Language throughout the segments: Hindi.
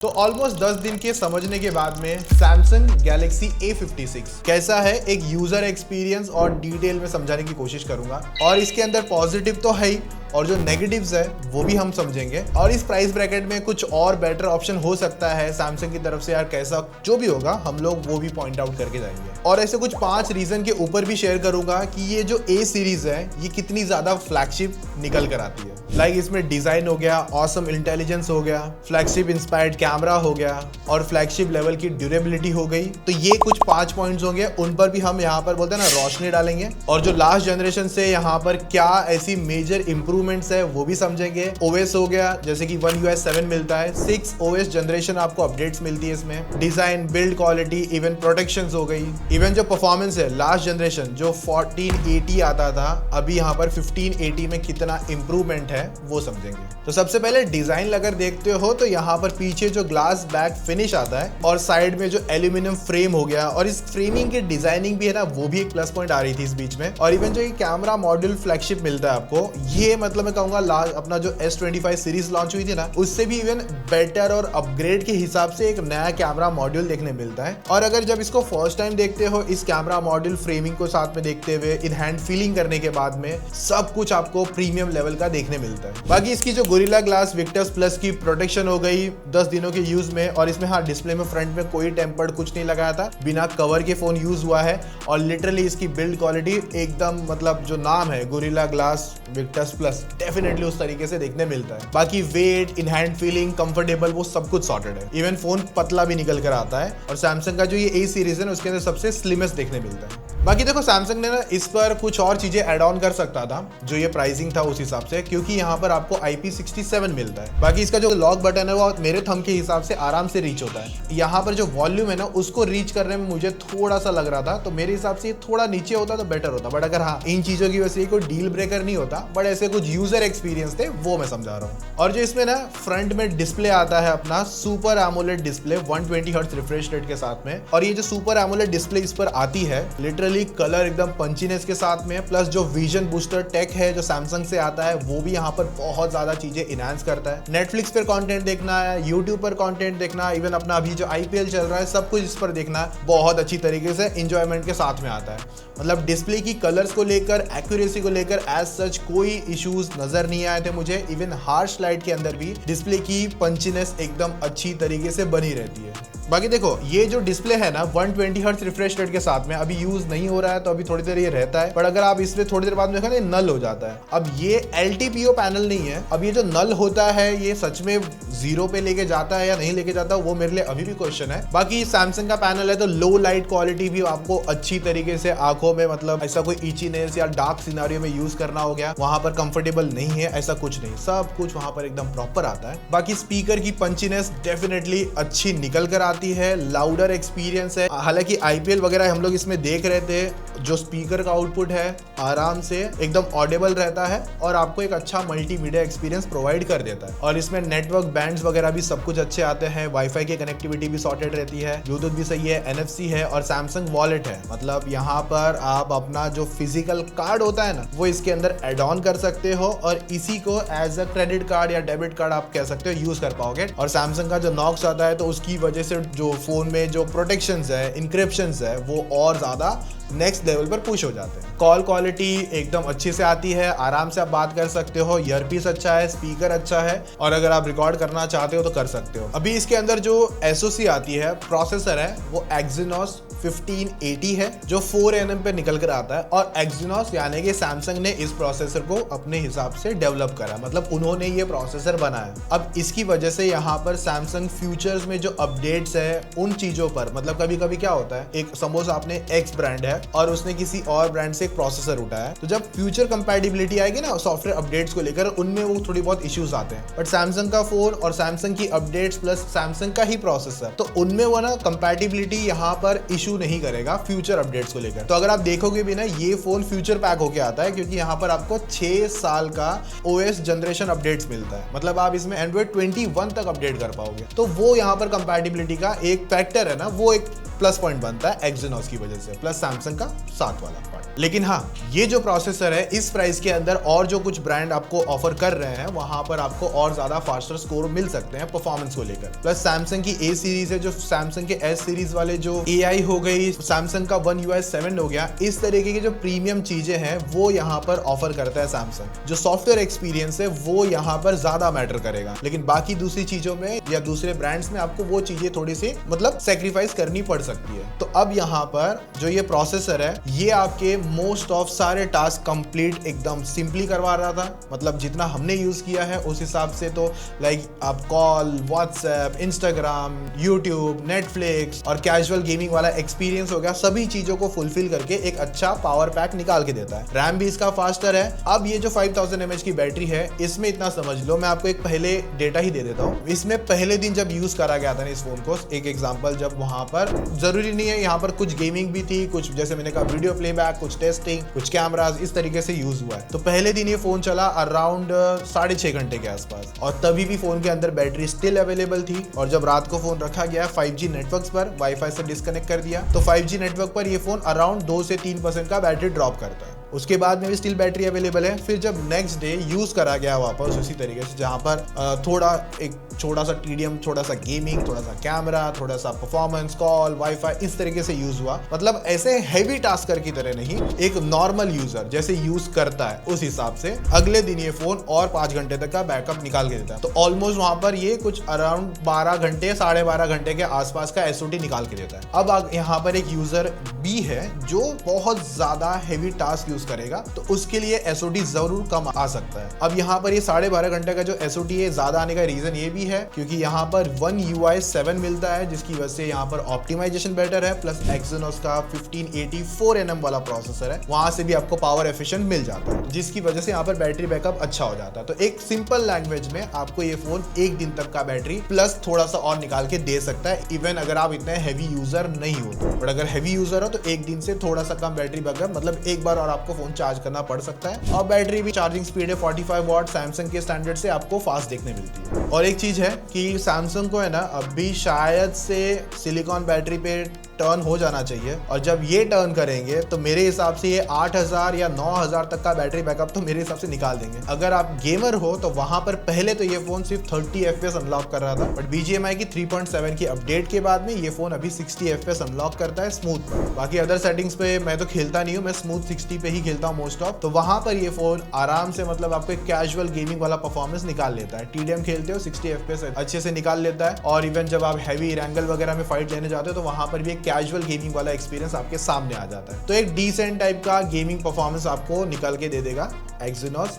तो ऑलमोस्ट 10 दिन के समझने के बाद में Samsung Galaxy A56 कैसा है एक यूजर एक्सपीरियंस और डिटेल में समझाने की कोशिश करूंगा। और इसके अंदर पॉजिटिव तो है ही और जो नेगेटिव्स है वो भी हम समझेंगे। और इस प्राइस ब्रैकेट में कुछ और बेटर ऑप्शन हो सकता है Samsung की तरफ से, यार कैसा जो भी होगा हम लोग वो भी पॉइंट आउट करके जाएंगे। और ऐसे कुछ 5 रीजन के ऊपर भी शेयर करूंगा कि ये जो A सीरीज है ये कितनी ज्यादा फ्लैगशिप निकल कर आती है। लाइक इसमें डिजाइन हो गया, ऑसम इंटेलिजेंस हो गया, फ्लैगशिप इंस्पायर्ड कैमरा हो गया और फ्लैगशिप लेवल की ड्यूरेबिलिटी हो गई। तो ये कुछ 5 पॉइंट्स होंगे, उन पर भी हम यहाँ पर बोलते हैं ना रोशनी डालेंगे। और जो लास्ट जनरेशन से यहाँ पर क्या ऐसी मेजर इंप्रूवमेंट्स है वो भी समझेंगे। ओएस हो गया, जैसे कि One UI 7 मिलता है, 6 OS जनरेशन आपको अपडेट्स मिलती है इसमें। Design, build quality, even protections हो गई। इवन जो परफॉर्मेंस है लास्ट जनरेशन जो 1480 आता था, अभी यहाँ पर 1580 में कितना इंप्रूवमेंट है वो समझेंगे। तो सबसे पहले डिजाइन अगर देखते हो तो यहाँ पर पीछे जो ग्लास बैक फिनिश आता है और साइड में जो एल्यूमिनियम फ्रेम हो गया और इस फ्रेमिंग की डिजाइनिंग भी है ना, वो भी एक प्लस पॉइंट आ रही थी इस बीच में। और इवन जो ये कैमरा मॉड्यूल फ्लैगशिप मिलता है आपको, ये मतलब मैं कहूंगा अपना जो S25 सीरीज लॉन्च हुई थी ना, उससे भी इवन बेटर और अपग्रेड के हिसाब से एक नया कैमरा मॉड्यूल देखने मिलता है। और अगर जब इसको फर्स्ट टाइम देखते हो इस कैमरा मॉड्यूल फ्रेमिंग को साथ में देखते हुए इन हैंड फीलिंग करने के बाद में सब कुछ आपको प्रीमियम लेवल का देखने मिलता है। बाकी इसकी जो गोरिल्ला ग्लास विक्टस प्लस की प्रोटेक्शन हो गई 10 दिनों के यूज में। और इसमें हाँ, डिस्प्ले में फ्रंट में कोई टेम्पर्ड कुछ नहीं लगाया था, बिना कवर के फोन यूज हुआ है। और लिटरली इसकी बिल्ड क्वालिटी एकदम मतलब जो नाम है Gorilla Glass Victus Plus, definitely उस तरीके से देखने मिलता है। बाकी weight, in hand feeling, comfortable, वो सब कुछ सॉर्टेड है। इवन फोन पतला भी निकल कर आता है। और सैमसंग का जो ये A सीरीज है उसके अंदर सबसे स्लिमेस्ट देखने मिलता है। बाकी देखो सैमसंग ने ना इस पर कुछ और चीजें ऐड ऑन कर सकता था, जो ये प्राइसिंग था उस हिसाब से, क्योंकि यहाँ पर आपको IP67 मिलता है। बाकी इसका जो लॉक बटन है वो मेरे थंब के हिसाब से आराम से रीच होता है। यहाँ पर जो वॉल्यूम है ना उसको रीच करने में मुझे थोड़ा सा लग रहा था, तो मेरे हिसाब से थोड़ा नीचे होता तो बेटर होता। बट अगर हाँ, इन चीजों की वजह से कोई डील ब्रेकर नहीं होता, बट ऐसे कुछ यूजर एक्सपीरियंस थे वो मैं समझा रहा हूँ। और जो इसमें ना फ्रंट में डिस्प्ले आता है अपना super AMOLED display 120 hertz refresh rate के साथ में। और ये जो सुपर एमोलेड डिस्प्ले इस पर आती है, लिटरली कलर एकदम पंचीनेस के साथ में, प्लस जो विजन बूस्टर टेक है जो सैमसंग से आता है वो भी यहाँ पर बहुत ज्यादा चीजें इनहांस करता है। नेटफ्लिक्स पर कंटेंट देखना है, यूट्यूब पर कंटेंट देखना, इवन अपना अभी जो IPL चल रहा है सब कुछ इस पर देखना है, बहुत अच्छी तरीके से एंजॉयमेंट के साथ में आता है। मतलब डिस्प्ले की कलर्स को लेकर, एक्यूरेसी को लेकर एज सच कोई इश्यूज नजर नहीं आए थे मुझे। इवन हार्श लाइट के अंदर भी डिस्प्ले की पंचीनेस एकदम अच्छी तरीके से बनी रहती है। बाकी देखो ये जो डिस्प्ले है ना 120 हर्ट्ज रिफ्रेश रेट के साथ में अभी यूज नहीं हो रहा है, तो अभी थोड़ी देर ये रहता है। पर अगर आप इसमें थोड़ी देर बाद में देखा ना, नल हो जाता है। अब ये LTPO पैनल नहीं है, अब ये जो नल होता है ये सच में 0 पे लेके जाता है या नहीं लेके जाता, वो मेरे लिए अभी भी क्वेश्चन है। बाकी सैमसंग का पैनल है तो लो लाइट क्वालिटी भी आपको अच्छी तरीके से आंखों में, मतलब ऐसा कोई इचीनेस या डार्क सिनारियो में यूज करना हो गया, वहां पर कंफर्टेबल नहीं है, ऐसा कुछ नहीं, सब कुछ वहां पर एकदम प्रॉपर आता है। बाकी स्पीकर की पंचीनेस डेफिनेटली अच्छी निकल कर आती है, लाउडर एक्सपीरियंस है। हालांकि IPL वगैरह हम लोग इसमें देख रहे थे, जो स्पीकर का आउटपुट है आराम से एकदम ऑडिबल रहता है और आपको एक अच्छा मल्टीमीडिया एक्सपीरियंस प्रोवाइड कर देता है। और इसमें नेटवर्क बैंड्स वगैरह भी सब कुछ अच्छे आते हैं, वाईफाई की कनेक्टिविटी भी सॉर्टेड रहती है, ब्लूटूथ भी सही है, NFC है और सैमसंग वॉलेट है। मतलब यहाँ पर आप अपना जो फिजिकल कार्ड होता है ना वो इसके अंदर एड ऑन कर सकते हो और इसी को एज अ क्रेडिट कार्ड या डेबिट कार्ड आप कह सकते हो यूज कर पाओगे। और सैमसंग का जो नॉक्स आता है तो उसकी वजह से जो फोन में जो प्रोटेक्शंस है, इनक्रिप्शंस है, वो और ज्यादा नेक्स्ट लेवल पर पुश हो जाते हैं। कॉल क्वालिटी एकदम अच्छी से आती है, आराम से आप बात कर सकते हो, ईयरपीस अच्छा है, स्पीकर अच्छा है और अगर आप रिकॉर्ड करना चाहते हो तो कर सकते हो। अभी इसके अंदर जो SoC आती है, प्रोसेसर है, वो Exynos 1580 है जो 4nm पे निकल कर आता है। और Exynos यानी कि सैमसंग ने इस प्रोसेसर को अपने हिसाब से डेवलप करा, मतलब उन्होंने ये प्रोसेसर बनाया। अब इसकी वजह से यहाँ पर सैमसंग फ्यूचर्स में जो अपडेट्स है उन चीजों पर, मतलब कभी कभी क्या होता है, एक सपोज आपने X ब्रांड है और उसने किसी और ब्रांड से एक प्रोसेसर उठाया, तो जब फ्यूचर कंपैटिबिलिटी आएगी ना सॉफ्टवेयर अपडेट्स को लेकर, उनमें वो थोड़ी बहुत इश्यूज आते हैं। बट सैमसंग का फोन और सैमसंग की अपडेट्स प्लस सैमसंग का ही प्रोसेसर, तो उनमें वो ना कंपैटिबिलिटी यहाँ पर इशू नहीं करेगा फ्यूचर अपडेट्स को लेकर। तो अगर आप देखोगे भी ना, ये फोन फ्यूचर पैक होके आता है क्योंकि यहाँ पर आपको 6 साल का OS जनरेशन अपडेट्स मिलता है, मतलब आप इसमें Android 21 तक अपडेट कर पाओगे। तो वो यहाँ पर कंपैटिबिलिटी का एक फैक्टर है ना, वो एक प्लस पॉइंट बनता है Exynos की वजह से, प्लस सैमसंग का साथ वाला पार्ट। लेकिन हाँ, ये जो प्रोसेसर है इस प्राइस के अंदर और जो कुछ ब्रांड आपको ऑफर कर रहे हैं वहां पर आपको और ज्यादा फास्टर स्कोर मिल सकते हैं परफॉर्मेंस को लेकर। प्लस सैमसंग की A सीरीज है, जो सैमसंग के S सीरीज वाले जो AI हो गई, सैमसंग का One UI 7 हो गया, इस तरीके की जो प्रीमियम चीजें हैं वो यहाँ पर ऑफर करता है सैमसंग। जो सॉफ्टवेयर एक्सपीरियंस है वो यहाँ पर ज्यादा मैटर करेगा, लेकिन बाकी दूसरी चीजों में या दूसरे ब्रांड्स में आपको वो चीजें थोड़ी सी मतलब सेक्रीफाइस करनी पड़ सकती है। तो अब यहाँ पर जो ये प्रोसेसर है ये आपके मोस्ट ऑफ सारे टास्क कंप्लीट एकदम सिंपली करवा रहा था। मतलब जितना हमने यूज किया है उस हिसाब से तो लाइक आप call, WhatsApp, Instagram, YouTube, Netflix और कैजुअल गेमिंग वाला एक्सपीरियंस हो गया, सभी चीजों को फुलफिल करके एक अच्छा पावर पैक निकाल के देता है। रैम भी इसका फास्टर है। अब ये जो 5000 mAh की बैटरी है इसमें इतना समझ लो, मैं आपको एक पहले डेटा ही दे देता हूँ। इसमें पहले दिन जब यूज करा गया था ना इस फोन को, एक एग्जांपल, जब वहां पर जरूरी नहीं है, यहाँ पर कुछ गेमिंग भी थी, कुछ जैसे मैंने कहा वीडियो प्लेबैक, कुछ टेस्टिंग, कुछ कैमरास, इस तरीके से यूज हुआ है। तो पहले दिन ये फोन चला अराउंड 6.5 घंटे के आसपास, और तभी भी फोन के अंदर बैटरी स्टिल अवेलेबल थी। और जब रात को फोन रखा गया 5G नेटवर्क पर, वाईफाई से डिस्कनेक्ट कर दिया, तो 5G नेटवर्क पर ये फोन अराउंड 2 से 3% का बैटरी ड्रॉप करता है। उसके बाद में भी स्टिल बैटरी अवेलेबल है। फिर जब नेक्स्ट डे यूज करा गया वापस उसी तरीके से, जहां पर थोड़ा एक छोटा सा TDM, थोड़ा सा गेमिंग, थोड़ा सा कैमरा, थोड़ा सा परफॉर्मेंस, कॉल, वाईफाई, इस तरीके से यूज हुआ। मतलब ऐसे हैवी टास्कर की तरह नहीं, एक नॉर्मल यूजर जैसे यूज करता है उस हिसाब से अगले दिन ये फोन और 5 घंटे तक का बैकअप निकाल के देता है। तो ऑलमोस्ट वहां पर ये कुछ अराउंड 12 घंटे, 12.5 घंटे के आसपास का SOT निकाल के देता है। अब यहाँ पर एक यूजर भी है जो बहुत ज्यादा हैवी टास्क यूज करेगा, तो उसके लिए SOT जरूर कम आ सकता है। अब यहाँ पर ये 12.5 घंटे का जो SOT है ज्यादा आने का रीजन ये भी है क्योंकि यहाँ पर One UI 7 मिलता है, जिसकी वजह से यहाँ पर ऑप्टिमाइजेशन बेटर है, प्लस Exynos का 1584nm वाला प्रोसेसर है, वहां से भी आपको पावर एफिशिएंट मिल जाता है, जिसकी वजह से यहाँ पर बैटरी बैकअप अच्छा हो जाता है। तो एक सिंपल लैंग्वेज में आपको ये फोन एक दिन तक का बैटरी प्लस थोड़ा सा और निकाल के दे सकता है, इवन अगर आप इतने हैवी यूजर नहीं हो। बट अगर हैवी यूजर हो तो एक दिन से थोड़ा सा कम बैटरी बैकअप, मतलब एक बार और आपको फोन चार्ज करना पड़ सकता है। और बैटरी भी चार्जिंग स्पीड है 45 वाट, सैमसंग के स्टैंडर्ड से आपको फास्ट देखने मिलती है। और एक चीज है कि सैमसंग को है ना अभी शायद से सिलिकॉन बैटरी पे टर्न हो जाना चाहिए, और जब ये टर्न करेंगे तो मेरे हिसाब से ये 8000 या 9000 तक का बैटरी बैकअप तो मेरे हिसाब से निकाल देंगे। अगर आप गेमर हो तो वहां पर पहले तो ये फोन सिर्फ 30 FPS अनलॉक कर रहा था, बट BGMI की 3.7 की अपडेट के बाद में ये फोन अभी 60 FPS अनलॉक करता है स्मूथ पर। बाकी अदर सेटिंग्स पे मैं तो खेलता नहीं हूँ, मैं स्मूथ 60 पे ही खेलता हूँ मोस्ट ऑफ। तो वहां पर ये फोन आराम से मतलब आपको एक कैजुअल गेमिंग वाला परफॉर्मेंस निकाल लेता है। TDM खेलते हो 60 FPS अच्छे से निकाल लेता है, और इवन जब आप हैवी रैंगल वगैरह में फाइट लेने जाते हो तो वहां पर भी एक कैजुअल गेमिंग वाला एक्सपीरियंस आपके सामने आ जाता है। तो एक डिसेंट टाइप का गेमिंग परफॉर्मेंस आपको निकल के दे देगा Exynos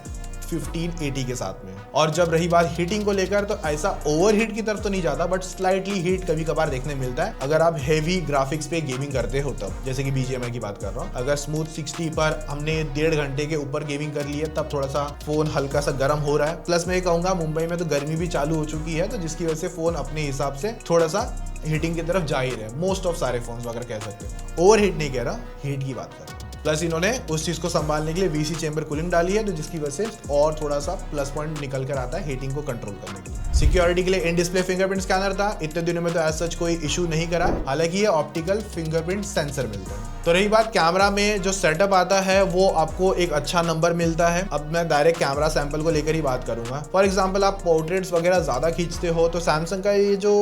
1580 के साथ में। और जब रही बात हीटिंग को लेकर, तो ऐसा ओवरहीट की तरफ तो नहीं जाता, बट स्लाइटली हीट कभी कभार देखने मिलता है अगर आप हेवी ग्राफिक्स पे गेमिंग करते हो तब, जैसे कि BGMI की बात कर रहा हूँ। अगर स्मूथ 60 पर हमने 1.5 घंटे के ऊपर गेमिंग कर ली है तब थोड़ा सा फोन हल्का सा गर्म हो रहा है। प्लस मैं कहूंगा मुंबई में तो गर्मी भी चालू हो चुकी है, तो जिसकी वजह से फोन अपने हिसाब से थोड़ा सा हीटिंग की तरफ जा ही रहे, मोस्ट ऑफ सारे फोन अगर कह सकते हो। ओवर हीट नहीं कह रहा, हीट की बात कर रहा हूं। प्लस इन्होंने उस चीज को संभालने के लिए VC चेंबर कूलिंग डाली है, तो जिसकी वजह से और थोड़ा सा प्लस पॉइंट निकल कर आता है हीटिंग को कंट्रोल करने के लिए। सिक्योरिटी के लिए इन डिस्प्ले फिंगरप्रिंट स्कैनर था, इतने दिनों में तो एज सच कोई इशू नहीं करा, हालांकि ये ऑप्टिकल फिंगरप्रिंट सेंसर मिलता है। तो रही बात कैमरा में जो सेटअप आता है वो आपको एक अच्छा नंबर मिलता है। अब मैं डायरेक्ट कैमरा सैंपल को लेकर ही बात करूंगा। फॉर एग्जांपल आप पोर्ट्रेट्स वगैरह ज्यादा खींचते हो तो सैमसंग का ये जो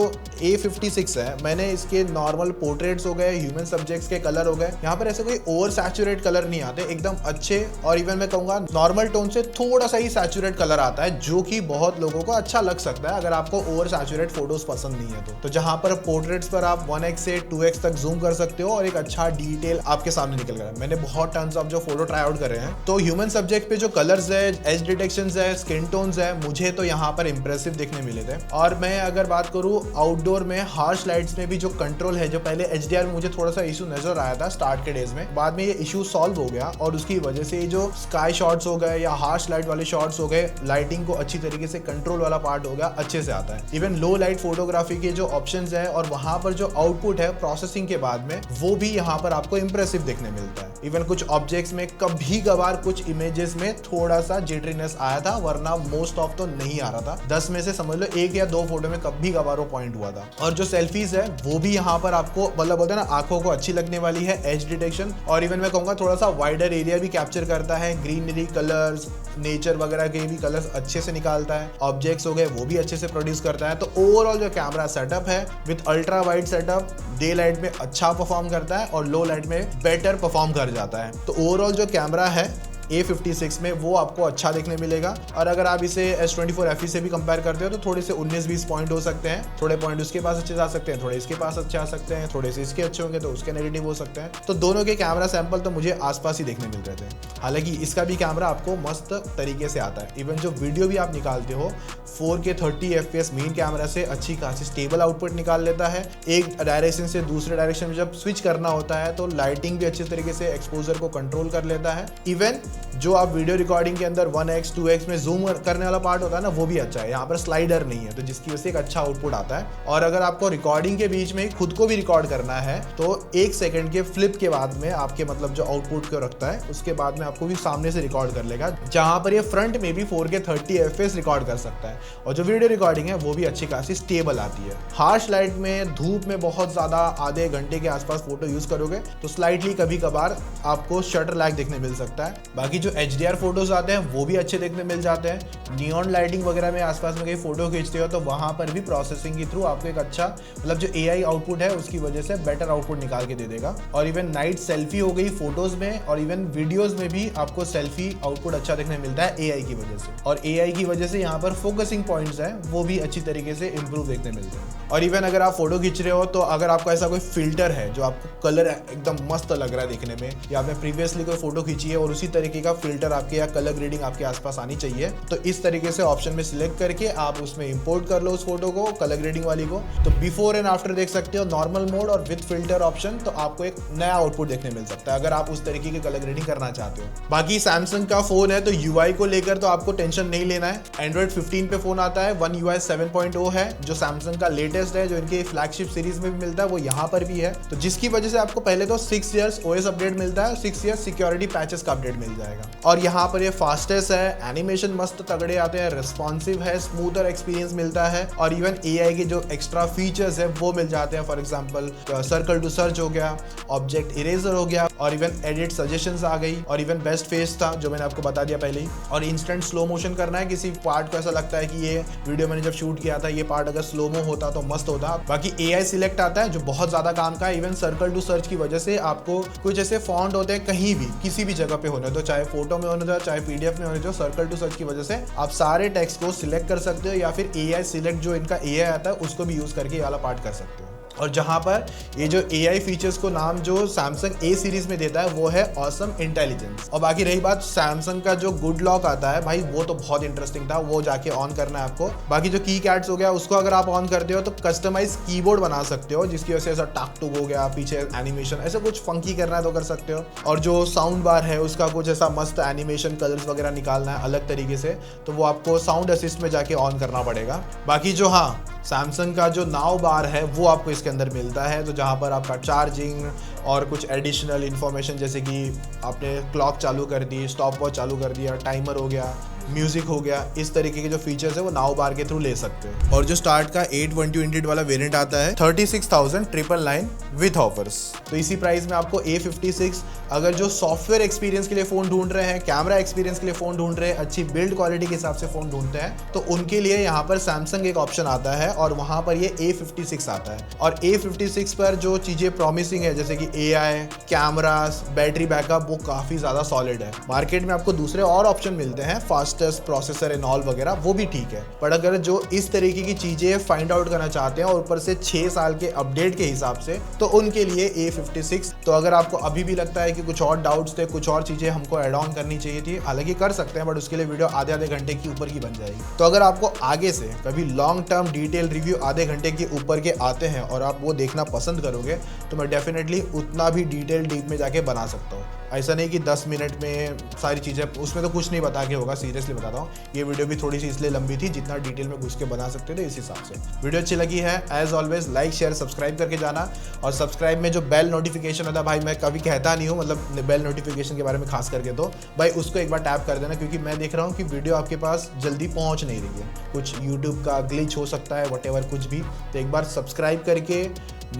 A56 है, मैंने इसके नॉर्मल पोर्ट्रेट्स हो गए, ह्यूमन सब्जेक्ट्स के कलर हो गए, यहाँ पर ऐसे कोई ओवर सैचुरेट कलर नहीं आते, एकदम अच्छे, और इवन मैं कहूंगा नॉर्मल टोन से थोड़ा सा ही सैचुरेट कलर आता है, जो कि बहुत लोगों को अच्छा लग सकता है अगर आपको ओवर सैचुरेट फोटोज पसंद नहीं है तो जहां पर पोर्ट्रेट्स पर आप 1x से 2x तक जूम कर सकते हो और एक अच्छा डिटेल आपके सामने निकल गया। मैंने बहुत टन्स ऑफ जो फोटो ट्राई आउट करे हैं, तो ह्यूमन सब्जेक्ट पे जो कलर्स है, एज डिटेक्शंस है, स्किन टोन्स है, मुझे तो यहाँ पर इंप्रेसिव देखने मिले थे। और मैं अगर बात करूँ आउटडोर में हार्श लाइट्स में भी जो कंट्रोल है, जो पहले HDR में मुझे थोड़ा सा इशू नजर आया था स्टार्ट के डेज में, बाद में ये इशू सॉल्व हो गया, और उसकी वजह से जो स्काई शॉट्स हो गए या हार्श लाइट वाले शॉट्स हो गए, लाइटिंग को अच्छी तरीके से कंट्रोल वाला पार्ट हो गया, अच्छे से आता है। इवन लो लाइट फोटोग्राफी के जो ऑप्शंस है और वहां पर जो आउटपुट है प्रोसेसिंग के बाद में, वो भी यहाँ पर आपको इंप्रेसिव देखने मिलता है। इवन कुछ ऑब्जेक्ट्स में कभी कभार कुछ इमेजेस में थोड़ा सा जिटरीनेस आया था, वरना मोस्ट ऑफ तो नहीं आ रहा था। 10 में से समझ लो 1 या 2 फोटो में कभी कभार वो पॉइंट हुआ था। और जो सेल्फीज है वो भी यहाँ पर आपको मतलब बोलते हैं ना, आंखों को अच्छी लगने वाली है, एज डिटेक्शन, और इवन मैं कहूँगा थोड़ा सा वाइडर एरिया भी कैप्चर करता है। ग्रीनरी कलर्स, नेचर वगैरह के भी कलर्स अच्छे से निकालता है। ऑब्जेक्ट्स हो गए वो भी अच्छे से प्रोड्यूस करता है। तो ओवरऑल जो कैमरा सेटअप है with ultra wide setup, day light में अच्छा परफॉर्म करता है और लो लाइट में बेटर परफॉर्म कर जाता है। तो ओवरऑल जो कैमरा है A56 में वो आपको अच्छा देखने मिलेगा। और अगर आप इसे S24 FE से भी कंपेयर करते हो तो थोड़े से 19-20 पॉइंट हो सकते हैं। थोड़े पॉइंट उसके पास अच्छे आ सकते हैं, थोड़े इसके पास अच्छे आ सकते हैं, थोड़े से इसके अच्छे होंगे तो उसके नेगेटिव हो सकते हैं। तो दोनों के कैमरा सैंपल तो मुझे आसपास ही देखने मिल रहे थे। हालांकि इसका भी कैमरा आपको मस्त तरीके से आता है। इवन जो वीडियो भी आप निकालते हो 4K 30 FPS मेन कैमरा से अच्छी खासी स्टेबल आउटपुट निकाल लेता है। एक डायरेक्शन से दूसरे डायरेक्शन में जब स्विच करना होता है तो लाइटिंग भी अच्छे तरीके से एक्सपोजर को कंट्रोल कर लेता है। इवन जो आप वीडियो रिकॉर्डिंग के अंदर 1x 2x में जूम करने वाला पार्ट होता है ना, वो भी अच्छा है। यहाँ पर स्लाइडर नहीं है तो जिसकी वजह से एक अच्छा आउटपुट आता है। और अगर आपको रिकॉर्डिंग के बीच में खुद को भी रिकॉर्ड करना है तो 1 सेकंड के फ्लिप के बाद में आपके मतलब जो आउटपुट को रखता है उसके बाद में आपको भी सामने से रिकॉर्ड कर लेगा, जहां पर ये फ्रंट में भी 4K 30 FPS रिकॉर्ड कर सकता है। और जो वीडियो रिकॉर्डिंग है वो भी अच्छी खासी स्टेबल आती है। हार्श लाइट में धूप में बहुत ज्यादा आधे घंटे के आसपास फोटो यूज करोगे तो स्लाइटली कभी कभार आपको शटर लैग देखने मिल सकता है। बाकी जो HDR फोटोज आते हैं वो भी अच्छे देखने मिल जाते हैं। नियॉन लाइटिंग वगैरह में आसपास में कहीं फोटो खींचते हो तो वहां पर भी प्रोसेसिंग के थ्रू आपको एक अच्छा मतलब जो AI आउटपुट है उसकी वजह से बेटर आउटपुट निकाल के दे देगा। और इवन नाइट सेल्फी हो गई फोटोज में और इवन वीडियोज में भी आपको सेल्फी आउटपुट अच्छा देखने मिलता है AI की वजह से। और AI की वजह से यहाँ पर फोकसिंग पॉइंट्स है वो भी अच्छी तरीके से इंप्रूव देखने मिलते हैं। और इवन अगर आप फोटो खींच रहे हो तो अगर आपको ऐसा कोई फिल्टर है जो आपको कलर एकदम मस्त लग रहा है देखने में, या आपने प्रीवियसली कोई फोटो खींची है और उसी तरीके का फिल्टर आपके या कलर ग्रेडिंग आपके आसपास आनी चाहिए, तो इस तरीके से ऑप्शन में सिलेक्ट करके आप उसमें इंपोर्ट कर लो उस फोटो को, कलर ग्रेडिंग वाली को। तो बिफोर एंड आफ्टर देख सकते हो, नॉर्मल मोड और विद फिल्टर ऑप्शन, तो आपको एक नया आउटपुट देखने मिल सकता है अगर आप उस तरीके की कलर ग्रेडिंग करना चाहते हो। बाकी सैमसंग का फोन है तो UI को लेकर तो आपको टेंशन नहीं लेना है। एंड्रॉइड 15 पे फोन आता है, One UI 7.0 है जो सैमसंग का लेटेस्ट है, जो इनके फ्लैगशिप सीरीज में भी मिलता है वो यहाँ पर भी है। तो जिसकी वजह से आपको पहले तो 6 इयर्स OS अपडेट मिलता है, 6 इयर्स सिक्योरिटी पैचेस का अपडेट मिल जाएगा। और यहाँ पर ये फास्टेस्ट है, एनिमेशन मस्त तगड़े आते हैं, रिस्पॉन्सिव है, स्मूथर एक्सपीरियंस मिलता है। और इवन AI के जो एक्स्ट्रा फीचर्स है वो मिल जाते हैं। For example circle to search हो गया, ऑब्जेक्ट इरेजर हो गया, और इवन एडिट सजेशंस आ गई, और इवन बेस्ट फेस था जो मैंने आपको बता दिया पहले ही। और इंस्टेंट स्लो मोशन करना है, किसी पार्ट को ऐसा लगता है कि ये वीडियो मैंने जब शूट किया था ये पार्ट अगर स्लोमो होता तो मस्त होता। बाकी AI सिलेक्ट आता है जो बहुत ज्यादा काम का है। इवन सर्कल टू सर्च की वजह से आपको कुछ ऐसे फॉन्ट होते हैं कहीं भी किसी भी जगह पे होने दो, चाहे फोटो में होने दो चाहे PDF में होने दो, सर्कल टू सर्च की वजह से आप सारे टेक्स्ट को सिलेक्ट कर सकते हो, या फिर AI सिलेक्ट जो इनका AI आता है उसको भी यूज करके ये वाला पार्ट कर सकते हो। और जहां पर ये जो AI फीचर्स को नाम जो सैमसंग A सीरीज में देता है वो है ऑसम इंटेलिजेंस। और बाकी रही बात सैमसंग का जो गुड लॉक आता है भाई, वो तो बहुत इंटरेस्टिंग था, वो जाके ऑन करना है आपको। बाकी जो की कैट्स हो गया उसको अगर आप ऑन करते हो तो कस्टमाइज कीबोर्ड बना सकते हो, जिसकी वजह से ऐसा टाक टुक हो गया, पीछे एनिमेशन ऐसा कुछ फंकी करना है तो कर सकते हो। और जो साउंड बार है उसका कुछ ऐसा मस्त एनिमेशन कलर्स वगैरह निकालना है अलग तरीके से, तो वो आपको साउंड असिस्ट में जाके ऑन करना पड़ेगा। बाकी जो हाँ सैमसंग का जो नाउ बार है वो आपको इसके अंदर मिलता है, तो जहाँ पर आपका चार्जिंग और कुछ एडिशनल इन्फॉर्मेशन जैसे कि आपने क्लॉक चालू कर दी, स्टॉप वॉच चालू कर दिया, टाइमर हो गया, म्यूजिक हो गया, इस तरीके के जो फीचर्स है वो नाउ बार के थ्रू ले सकते हो। और जो स्टार्ट का 8/128 वाला वेरिएंट आता है 36,999 विथ ऑफर्स। तो इसी प्राइस में आपको A56, अगर जो सॉफ्टवेयर एक्सपीरियंस के लिए फोन ढूंढ रहे हैं, कैमरा एक्सपीरियंस के लिए फोन ढूंढ रहे हैं, अच्छी बिल्ड क्वालिटी के हिसाब से फोन ढूंढते हैं, तो उनके लिए यहाँ पर सैमसंग एक ऑप्शन आता है और वहां पर ये A56 आता है। और A56 पर जो चीजें प्रॉमिसिंग है जैसे कि AI, कैमरास, बैटरी बैकअप, वो काफी ज्यादा सॉलिड है। मार्केट में आपको दूसरे और ऑप्शन मिलते हैं, फास्टेस्ट प्रोसेसर एंड ऑल वगैरह, वो भी ठीक है, पर अगर जो इस तरीके की चीजें फाइंड आउट करना चाहते हैं और ऊपर से 6 साल के अपडेट के हिसाब से, तो उनके लिए A56। तो अगर आपको अभी भी लगता है कि कुछ और डाउट्स थे, कुछ और चीजें हमको ऐड ऑन करनी चाहिए थी, हालांकि कर सकते हैं, बट उसके लिए वीडियो आधे घंटे की ऊपर की बन जाएगी। तो अगर आपको आगे से कभी लॉन्ग टर्म डिटेल रिव्यू आधे घंटे के ऊपर के आते हैं और आप वो देखना पसंद करोगे, तो मैं डेफिनेटली उतना भी डिटेल डीप में जाके बना सकता हूँ। ऐसा नहीं कि 10 मिनट में सारी चीज़ें, उसमें तो कुछ नहीं बता के होगा, सीरियसली बताता हूँ। ये वीडियो भी थोड़ी सी इसलिए लंबी थी, जितना डिटेल में घुस के बना सकते थे इस हिसाब से। वीडियो अच्छी लगी है as always like share subscribe करके जाना, और सब्सक्राइब में जो बेल नोटिफिकेशन होता है भाई, मैं कभी कहता नहीं हूँ, मतलब बेल नोटिफिकेशन के बारे में खास करके, तो भाई उसको एक बार टैप कर देना, क्योंकि मैं देख रहा हूँ कि वीडियो आपके पास जल्दी पहुँच नहीं रही है, कुछ यूट्यूब का ग्लिच हो सकता है, वटेवर कुछ भी। तो एक बार सब्सक्राइब करके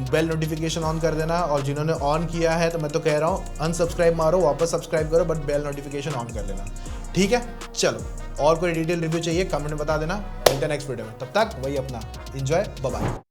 बेल नोटिफिकेशन ऑन कर देना, और जिन्होंने ऑन किया है तो मैं तो कह रहा हूँ अनसब्सक्राइब मारो, वापस सब्सक्राइब करो, बट बेल नोटिफिकेशन ऑन कर लेना, ठीक है। चलो, और कोई डिटेल रिव्यू चाहिए कमेंट में बता देना, मिलते हैं नेक्स्ट वीडियो में, तब तक वही अपना एंजॉय, बाय बाय।